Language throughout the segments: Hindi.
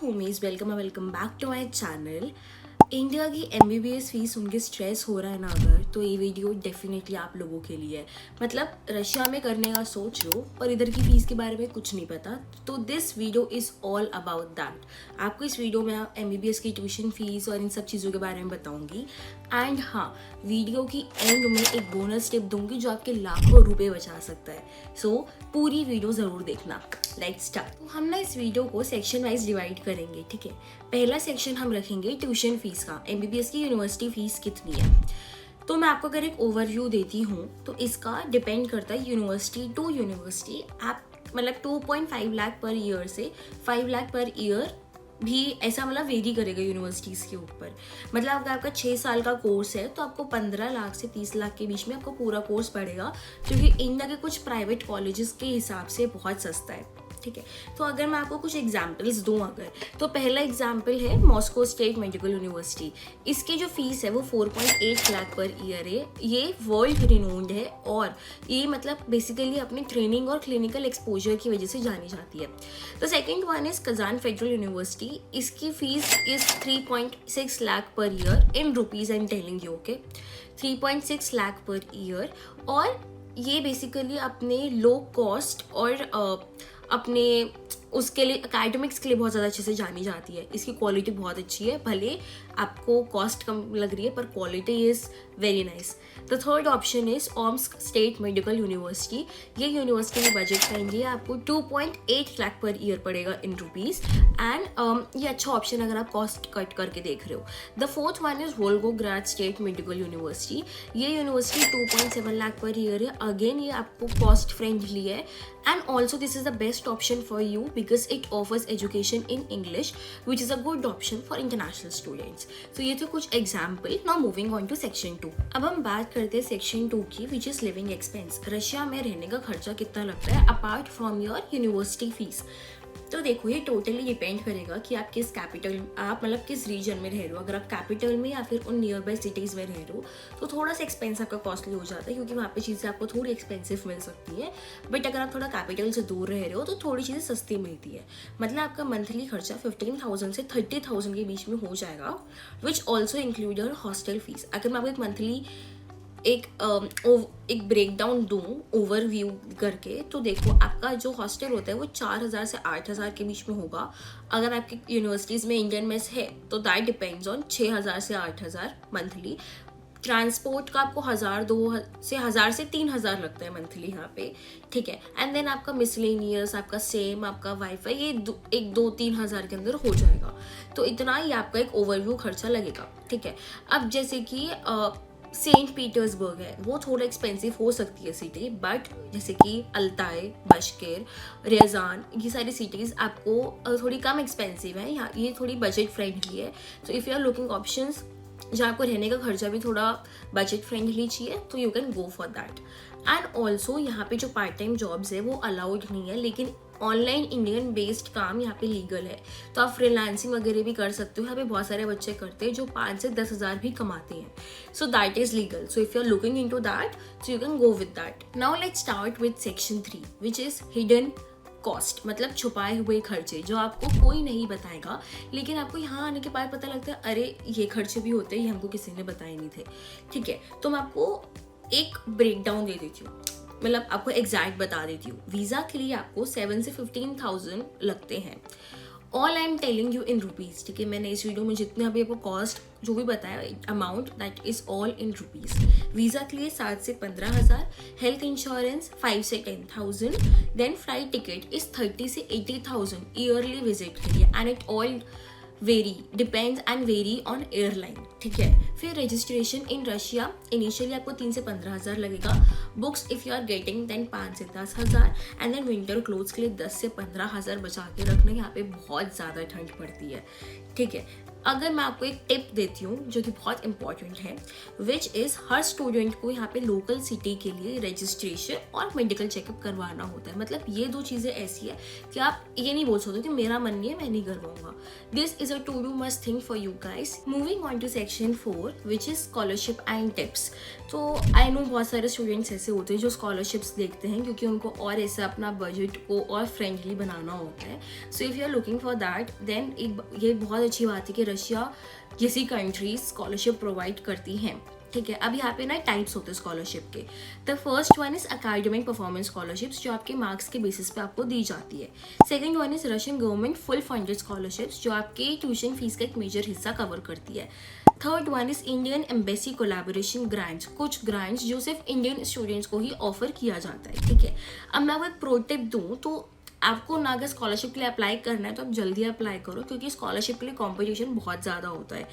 Homies welcome back to my channel. India की MBBS फीस सुन के स्ट्रेस हो रहा है ना अगर, तो ये वीडियो डेफिनेटली आप लोगों के लिए है। मतलब रशिया में करने का सोच लो और इधर की फीस के बारे में कुछ नहीं पता, तो this video is all about that. आपको इस वीडियो में MBBS की ट्यूशन फीस और इन सब चीज़ों के बारे में बताऊंगी। एंड हाँ, वीडियो की एंड में एक बोनस टिप दूंगी जो आपके लाखों रुपए बचा सकता है। सो पूरी वीडियो ज़रूर देखना। Let's start. तो हम ना इस वीडियो को सेक्शन वाइज डिवाइड करेंगे, ठीक है। पहला सेक्शन हम रखेंगे ट्यूशन फीस का। MBBS की यूनिवर्सिटी फीस कितनी है, तो मैं आपको अगर एक ओवरव्यू देती हूँ तो इसका डिपेंड करता है यूनिवर्सिटी टू यूनिवर्सिटी। आप मतलब 2.5 लाख पर ईयर से 5 लाख पर ईयर भी ऐसा मतलब वेरी करेगा यूनिवर्सिटीज़ के ऊपर। मतलब अगर आपका 6 साल का कोर्स है तो आपको 15 लाख से 30 लाख के बीच में आपको पूरा कोर्स पड़ेगा, क्योंकि इंडिया के कुछ प्राइवेट कॉलेजेस के हिसाब से बहुत सस्ता है, ठीक है। तो अगर मैं आपको कुछ एग्जाम्पल्स दूँ अगर, तो पहला एग्जाम्पल है मॉस्को स्टेट मेडिकल यूनिवर्सिटी। इसकी जो फीस है वो 4.8 लाख पर ईयर है। ये वर्ल्ड रिनोन्ड है और ये मतलब बेसिकली अपनी ट्रेनिंग और क्लिनिकल एक्सपोजर की वजह से जानी जाती है। तो second one is Kazan Federal University. इसकी fees is 3.6 lakh per year in rupees and telling you, okay. 3.6 lakh per year. और ये बेसिकली अपने लो कॉस्ट और अपने उसके लिए एकेडमिक्स के लिए बहुत ज़्यादा अच्छे से जानी जाती है। इसकी क्वालिटी बहुत अच्छी है, भले आपको कॉस्ट कम लग रही है पर quality is very nice. The third option is Omsk state Medical University. ये यूनिवर्सिटी में बजट फ्रेंडली है, आपको 2.8 लाख पर ईयर पड़ेगा इन रुपीज़। एंड ये अच्छा ऑप्शन अगर आप कॉस्ट कट करके देख रहे हो। The fourth one is Volgograd State Medical University. ये यूनिवर्सिटी 2.7 लाख पर ईयर है। अगेन ये आपको कॉस्ट फ्रेंडली है and also this is the best option for you because it offers education in English which is a good option for international students. तो ये तो कुछ example. Now moving on to section 2। अब हम बात करते हैं सेक्शन 2 की, which is living expense. Russia में रहने का खर्चा कितना लगता है apart from your university fees. तो देखो, ये टोटली डिपेंड करेगा कि आप किस कैपिटल, आप मतलब किस रीजन में रह रहे हो। अगर आप कैपिटल में या फिर उन नियर बाय सिटीज़ में रह रहे हो तो थोड़ा सा एक्सपेंस आपका कॉस्टली हो जाता है, क्योंकि वहाँ पे चीज़ें आपको थोड़ी एक्सपेंसिव मिल सकती है। बट अगर आप थोड़ा कैपिटल से दूर रह रहे हो तो थोड़ी चीज़ें सस्ती मिलती है। मतलब आपका मंथली खर्चा 15,000 से 30,000 के बीच में हो जाएगा, which also include your hostel fees. अगर मैं आपको एक मंथली एक ब्रेकडाउन दूँ ओवरव्यू करके, तो देखो आपका जो हॉस्टल होता है वो 4,000 से 8,000 के बीच में होगा। अगर आपकी यूनिवर्सिटीज़ में इंडियन मेस है तो दैट डिपेंड्स ऑन 6,000 से 8,000 मंथली। ट्रांसपोर्ट का आपको 1,000 से 3,000 लगता है मंथली यहाँ पे, ठीक है। एंड देन आपका मिसलेनियस, आपका सेम, आपका वाईफाई, ये 2-3 हज़ार के अंदर हो जाएगा। तो इतना ही आपका एक ओवरव्यू खर्चा लगेगा, ठीक है। अब जैसे कि सेंट पीटर्सबर्ग है, वो थोड़ा एक्सपेंसिव हो सकती है सिटी, बट जैसे कि अल्ताई, बशकेर, रियाजान, ये सारी सिटीज़ आपको थोड़ी कम एक्सपेंसिव है। यहाँ ये थोड़ी बजट फ्रेंडली है। तो if you are looking options जहाँ आपको रहने का खर्चा भी थोड़ा बजट फ्रेंडली चाहिए, तो you can go for that. And also यहाँ पे जो पार्ट टाइम जॉब्स है वो अलाउड नहीं है, लेकिन ऑनलाइन इंडियन बेस्ड काम यहाँ पे लीगल है। तो आप फ्रीलांसिंग वगैरह भी कर सकते हो। यहाँ पे बहुत सारे बच्चे करते हैं जो 5 से 10 हज़ार भी कमाते हैं। So that is legal. So if you are looking into that, so you can go with that. Now let's start with section 3, which is hidden cost. मतलब छुपाए हुए खर्चे जो आपको कोई नहीं बताएगा, लेकिन आपको यहाँ आने के बाद पता लगता है अरे ये खर्चे भी होते हैं, ये हमको किसी ने बताए नहीं थे, ठीक है। तो मैं आपको एक ब्रेकडाउन दे देती हूँ, मतलब आपको एग्जैक्ट बता देती हूँ। वीज़ा के लिए आपको 7 से 15,000 लगते हैं। All I am telling you in rupees, ठीक है। मैंने इस वीडियो में जितने अभी आपको कॉस्ट जो भी बताया, amount that is all in rupees. Visa के लिए 7 से 15,000, हेल्थ इंश्योरेंस 5 से 10,000, देन फ्लाइट टिकट इज 30 से 80,000 ईयरली विजिट के लिए। And it all depends and very on airline, ठीक है। फिर रजिस्ट्रेशन इन रशिया इनिशियली आपको 3 से 15,000 लगेगा। Books if you are getting then 5 से 10,000। एंड देन विंटर क्लोथ्स के लिए 10 से 15,000 बचा के रखना, यहाँ पे बहुत ज़्यादा ठंड पड़ती है, ठीक है। अगर मैं आपको एक टिप देती हूँ जो कि बहुत इंपॉर्टेंट है, विच इज़ हर स्टूडेंट को यहाँ पे लोकल सिटी के लिए रजिस्ट्रेशन और मेडिकल चेकअप करवाना होता है। मतलब ये दो चीज़ें ऐसी है कि आप ये नहीं बोल सकते कि मेरा मन नहीं है, मैं नहीं करवाऊंगा। This is a to do must thing for you guys. Moving on to section 4 which is scholarship and tips. तो आई नो बहुत सारे स्टूडेंट्स ऐसे होते हैं जो स्कॉलरशिप्स देखते हैं क्योंकि उनको और ऐसे अपना बजट को और फ्रेंडली बनाना होता है। So if you are looking for that then ये बहुत अच्छी बात है कि रशिया जैसी कंट्रीज स्कॉलरशिप प्रोवाइड करती हैं। ठीक है, अब यहाँ पे ना टाइप्स होते हैं स्कॉलरशिप के। The first one is academic performance scholarships जो आपके मार्क्स के बेसिस पे आपको दी जाती है। Second one is Russian government full funded scholarships जो आपके ट्यूशन फीस का एक मेजर हिस्सा कवर करती है। Third one is Indian embassy collaboration grants, कुछ ग्रांट्स जो सिर्फ इंडियन स्टूडेंट्स को ही ऑफर किया जाता है। ठीक है, अब मैं आपको एक प्रो टिप दूँ तो आपको ना अगर स्कॉलरशिप के लिए अप्लाई करना है तो आप जल्दी अप्लाई करो क्योंकि स्कॉलरशिप के लिए कंपटीशन बहुत ज़्यादा होता है।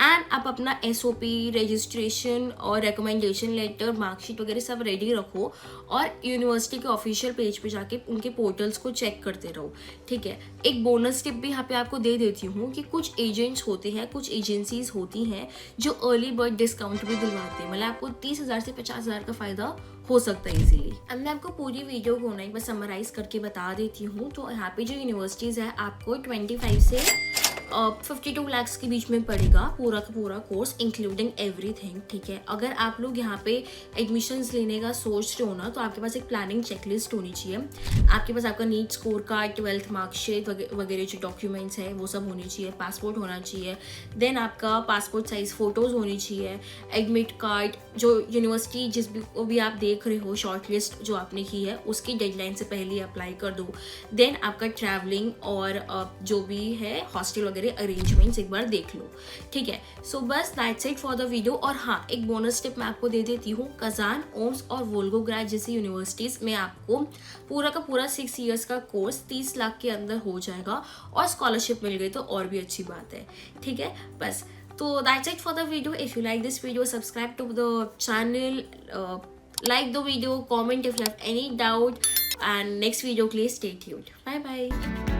एंड आप अपना SOP, रजिस्ट्रेशन और रिकमेंडेशन लेटर, मार्कशीट वगैरह सब रेडी रखो और यूनिवर्सिटी के ऑफिशियल पेज पे जाके उनके पोर्टल्स को चेक करते रहो। ठीक है, एक बोनस टिप भी यहाँ पे आपको दे देती हूँ कि कुछ एजेंट्स होते हैं, कुछ एजेंसीज होती हैं जो अर्ली बर्ड डिस्काउंट भी दिलवाते हैं। मतलब आपको 30,000 से 50,000 का फ़ायदा हो सकता है इजीली। अब मैं आपको पूरी वीडियो को ना एक बार समराइज करके बता देती हूँ। तो यहाँ पे जो यूनिवर्सिटीज़ है आपको 25 से 52 लाख के बीच में पड़ेगा पूरा का पूरा कोर्स इंक्लूडिंग एवरीथिंग। ठीक है, अगर आप लोग यहाँ पे एडमिशन्स लेने का सोच रहे हो ना तो आपके पास एक प्लानिंग चेकलिस्ट होनी चाहिए। आपके पास आपका NEET score card, 12th marksheet वगैरह जो डॉक्यूमेंट्स है वो सब होनी चाहिए, पासपोर्ट होना चाहिए, देन आपका पासपोर्ट साइज फ़ोटोज़ होनी चाहिए, एडमिट कार्ड, जो यूनिवर्सिटी जिस भी आप देख रहे हो शॉर्ट लिस्ट जो आपने की है उसकी डेडलाइन से पहले अप्लाई कर दो। देन आपका ट्रैवलिंग और जो भी है हॉस्टल वगैरह अरेंजमेंट्स एक बार देख लो। ठीक है, सो बस that's it for the video. और हाँ, एक बोनस टिप मैं आपको दे देती हूँ, कजान, ओम्स और वोल्गोग्राड जैसी यूनिवर्सिटीज़ में आपको पूरा का पूरा 6 ईयर्स का कोर्स 30 लाख के अंदर हो जाएगा और स्कॉलरशिप मिल गई तो और भी अच्छी बात है। ठीक है, बस तो that's it for the video. If you like this video, subscribe to the channel, like the video, comment if you have any doubt, and next video, please stay tuned. Bye bye.